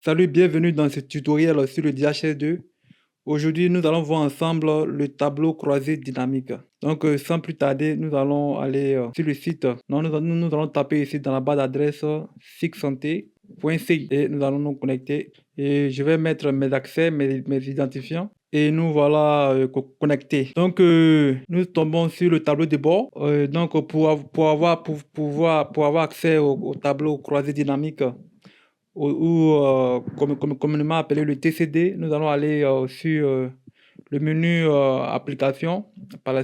Salut, bienvenue dans ce tutoriel sur le DHS2. Aujourd'hui, nous allons voir ensemble le tableau croisé dynamique. Donc, sans plus tarder, nous allons aller sur le site. Non, nous allons taper ici dans la barre d'adresse sigsanté.ci et nous allons nous connecter. Et je vais mettre mes accès, mes identifiants. Et nous voilà connectés. Donc, nous tombons sur le tableau de bord. Donc, pour avoir accès au tableau croisé dynamique, communément appelé le TCD, nous allons aller sur le menu application,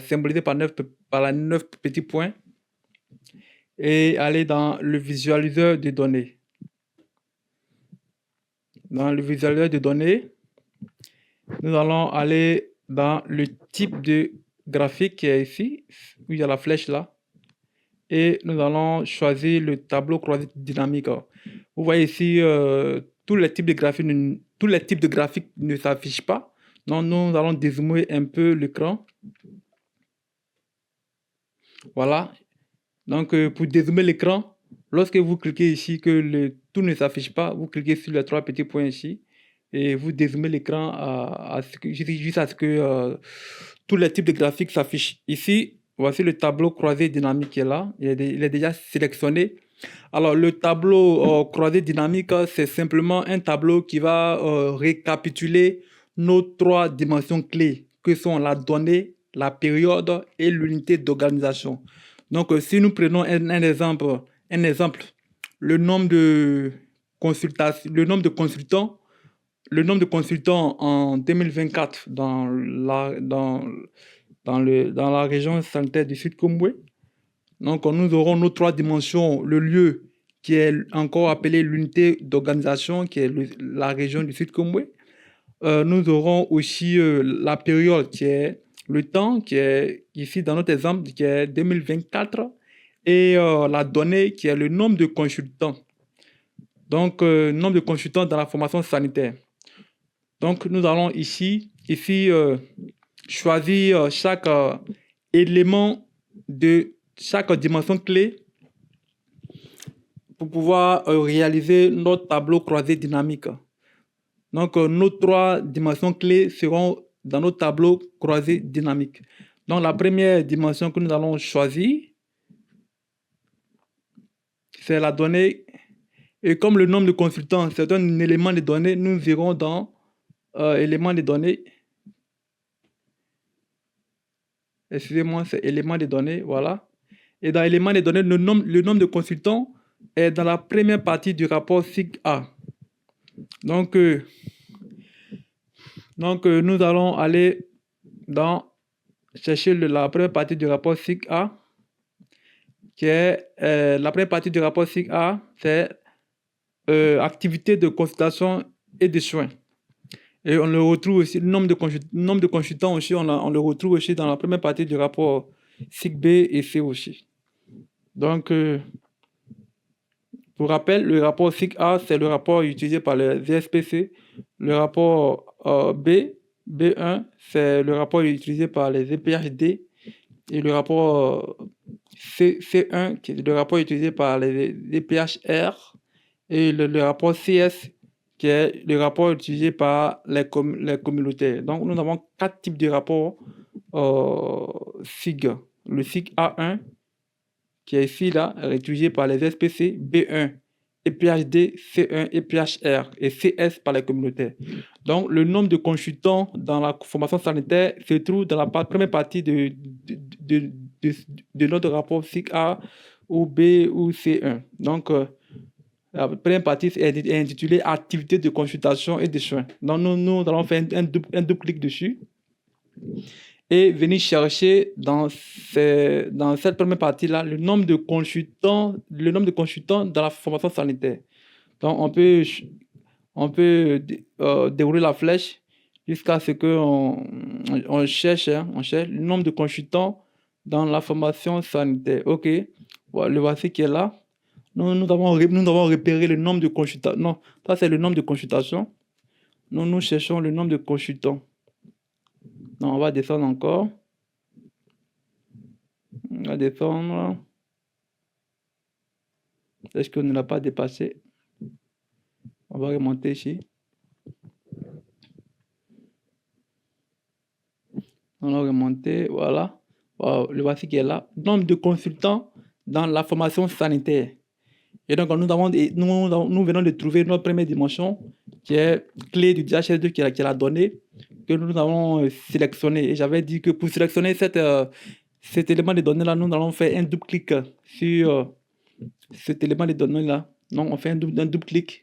symbolisé par la 9 petits points, et aller dans le visualiseur de données. Dans le visualiseur de données, nous allons aller dans le type de graphique qui est ici, où il y a la flèche là, et nous allons choisir le tableau croisé dynamique. Vous voyez ici, tous les types de graphiques ne s'affichent pas. Donc, nous allons dézoomer un peu l'écran. Voilà. Donc, pour dézoomer l'écran, lorsque vous cliquez ici que tout ne s'affiche pas, vous cliquez sur les trois petits points ici et vous dézoomez l'écran juste à ce que tous les types de graphiques s'affichent. Ici, voici le tableau croisé dynamique qui est là. Il est déjà sélectionné. Alors, le tableau croisé dynamique, c'est simplement un tableau qui va récapituler nos trois dimensions clés, que sont la donnée, la période et l'unité d'organisation. Donc, si nous prenons un exemple, le nombre de le nombre de consultants en 2024 dans la région sanitaire du Sud Komboué. Donc, nous aurons nos trois dimensions, le lieu qui est encore appelé l'unité d'organisation, qui est la région du Sud Komboué. Nous aurons aussi la période qui est le temps, qui est ici dans notre exemple, qui est 2024, et la donnée qui est le nombre de consultants. Donc, nombre de consultants dans la formation sanitaire. Donc, nous allons ici choisir chaque élément de chaque dimension clé pour pouvoir réaliser notre tableau croisé dynamique. Donc, nos trois dimensions clés seront dans notre tableau croisé dynamique. Donc, la première dimension que nous allons choisir, c'est la donnée. Et comme le nombre de consultants, c'est un élément de données, nous irons dans éléments de données. Excusez-moi, c'est éléments de données, voilà. Et dans éléments de données, le nombre de consultants est dans la première partie du rapport SIG-A. Donc, nous allons aller dans chercher la première partie du rapport SIG-A, qui est la première partie du rapport SIG-A, c'est activité de consultation et de soins. Et on le retrouve aussi, le nombre de consultants aussi, on le retrouve aussi dans la première partie du rapport SIG-B et C aussi. Donc, pour rappel, le rapport SIG-A, c'est le rapport utilisé par les VSPC. Le rapport B1, c'est le rapport utilisé par les EPHD. Et le rapport C1, qui est le rapport utilisé par les EPHR. Et le rapport CS, qui est le rapport utilisé par les communautés. Donc, nous avons quatre types de rapports SIG. Le SIG A1, qui est ici, là, utilisé par les SPC, B1, EPHD, C1, EPHR et CS par les communautés. Donc, le nombre de consultants dans la formation sanitaire se trouve dans la première partie de notre rapport SIG A ou B ou C1. Donc, la première partie est intitulée Activité de consultation et de soins. Donc, nous allons faire un double clic dessus et venir chercher dans cette première partie-là le nombre de consultants dans la formation sanitaire. Donc, on peut dérouler la flèche jusqu'à ce qu'on on cherche, on cherche le nombre de consultants dans la formation sanitaire. OK, voilà, le voici qui est là. Nous avons repéré le nombre de consultants. Non, ça c'est le nombre de consultations. Nous cherchons le nombre de consultants. Non, on va descendre encore. On va descendre. Est-ce qu'on ne l'a pas dépassé? On va remonter ici. On va remonter, voilà. Le voici qui est là. Nombre de consultants dans la formation sanitaire. Et donc, nous venons de trouver notre première dimension qui est clé du DHS2 qui est la donnée que nous avons sélectionnée. Et j'avais dit que pour sélectionner cet élément de données-là, nous allons faire un double clic sur cet élément de données-là. Donc, on fait un double clic.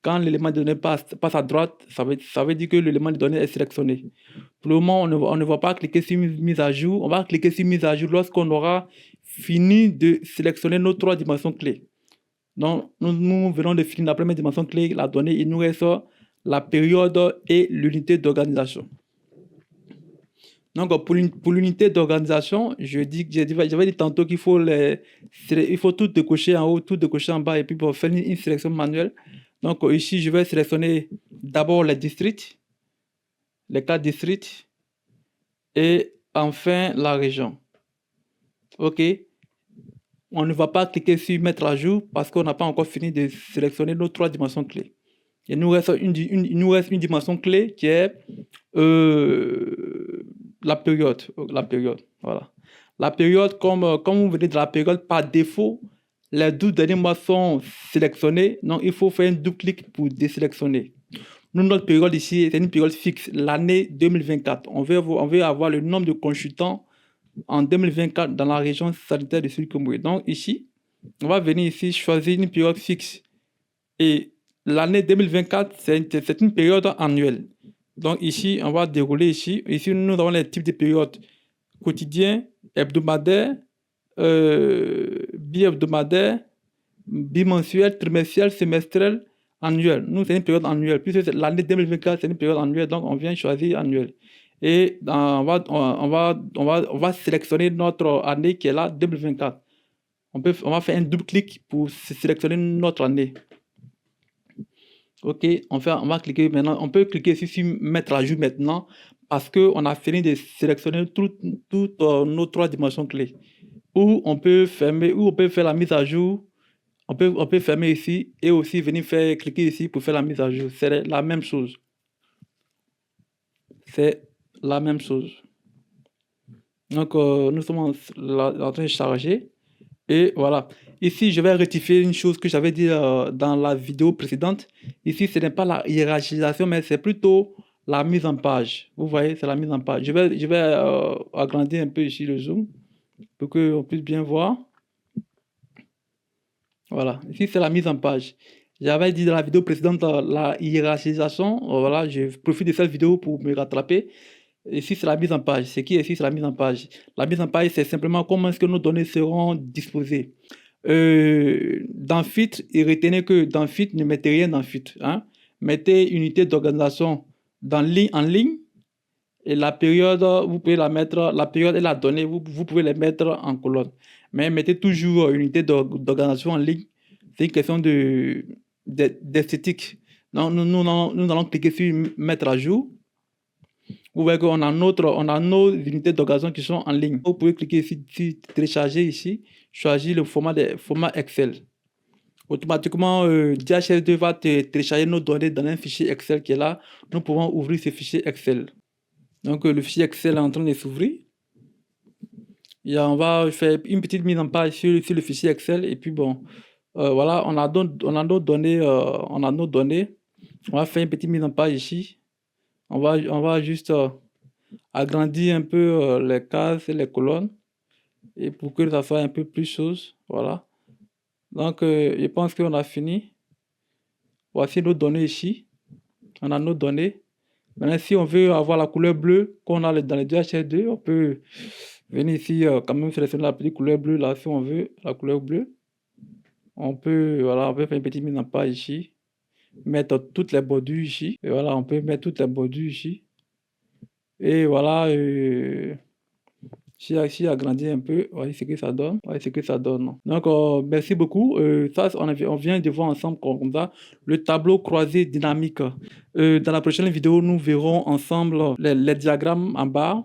Quand l'élément de données passe à droite, ça veut dire que l'élément de données est sélectionné. Pour le moment, on ne va pas cliquer sur mise à jour. On va cliquer sur mise à jour lorsqu'on aura fini de sélectionner nos 3 dimensions clés. Donc, nous venons de finir la première dimension clé, la donnée. Il nous reste la période et l'unité d'organisation. Donc, pour l'unité d'organisation, j'avais dit tantôt qu'il faut, il faut tout décocher en haut, tout décocher en bas, et puis pour faire une sélection manuelle. Donc, ici, je vais sélectionner d'abord les districts, les 4 districts, et enfin la région. OK. On ne va pas cliquer sur mettre à jour parce qu'on n'a pas encore fini de sélectionner nos 3 dimensions clés. Il nous reste une dimension clé qui est la période. Voilà. La période, comme vous venez de la période, par défaut, les 12 derniers mois sont sélectionnés. Donc, il faut faire un double clic pour désélectionner. Nous, notre période ici, c'est une période fixe, l'année 2024. On veut avoir le nombre de consultants en 2024 dans la région sanitaire de Sud Kivu. Donc, ici, on va venir ici choisir une période fixe. Et l'année 2024, c'est une période annuelle. Donc, ici, on va dérouler ici. Ici, nous avons les types de périodes quotidien, hebdomadaire, bi-hebdomadaire, bimensuel, trimestriel, semestriel, annuel. Nous, c'est une période annuelle. Puisque l'année 2024, c'est une période annuelle, donc on vient choisir annuel. Et on va sélectionner notre année qui est là, 2024. On va faire un double clic pour sélectionner notre année. OK, on va cliquer maintenant. On peut cliquer ici sur mettre à jour maintenant parce qu'on a fini de sélectionner toutes nos 3 dimensions clés. Ou on peut fermer, ou on peut faire la mise à jour. On peut fermer ici et aussi venir cliquer ici pour faire la mise à jour. C'est la même chose. C'est la même chose. Donc, nous sommes en train de charger. Et voilà. Ici, je vais rectifier une chose que j'avais dit dans la vidéo précédente. Ici, ce n'est pas la hiérarchisation, mais c'est plutôt la mise en page. Vous voyez, c'est la mise en page. Je vais agrandir un peu ici le zoom pour qu'on puisse bien voir. Voilà. Ici, c'est la mise en page. J'avais dit dans la vidéo précédente la hiérarchisation. Voilà, je profite de cette vidéo pour me rattraper. Ici, c'est la mise en page. Ce qui est ici, c'est la mise en page. La mise en page, c'est simplement comment est-ce que nos données seront disposées. Dans FIT, et retenez que dans FIT, ne mettez rien dans FIT. Hein. Mettez unité d'organisation en ligne. Et la période, vous pouvez la mettre, la période et la donnée, vous pouvez les mettre en colonne. Mais mettez toujours unité d'organisation en ligne. C'est une question d'esthétique. Nous allons cliquer sur mettre à jour. Vous voyez qu'on a nos unités d'organisation qui sont en ligne. Vous pouvez cliquer ici, télécharger ici, choisir le format Excel. Automatiquement, DHS2 va télécharger nos données dans un fichier Excel qui est là. Nous pouvons ouvrir ce fichier Excel. Donc, le fichier Excel est en train de s'ouvrir. On va faire une petite mise en page sur le fichier Excel. Et puis, bon, voilà, on a nos données. On va faire une petite mise en page ici. On va juste agrandir un peu les cases et les colonnes et pour que ça soit un peu plus chose. Voilà. Donc, je pense qu'on a fini. Voici nos données ici. On a nos données. Maintenant, si on veut avoir la couleur bleue qu'on a dans les DHS2, on peut venir ici quand même sélectionner la petite couleur bleue là si on veut la couleur bleue. On peut faire une petite mise en page ici. Mettre toutes les bordures ici. Et voilà, on peut mettre toutes les bordures ici. Et voilà, si agrandir un peu, voyez ce que ça donne. Donc, merci beaucoup. Ça, on vient de voir ensemble comme ça le tableau croisé dynamique. Dans la prochaine vidéo, nous verrons ensemble les diagrammes en bas.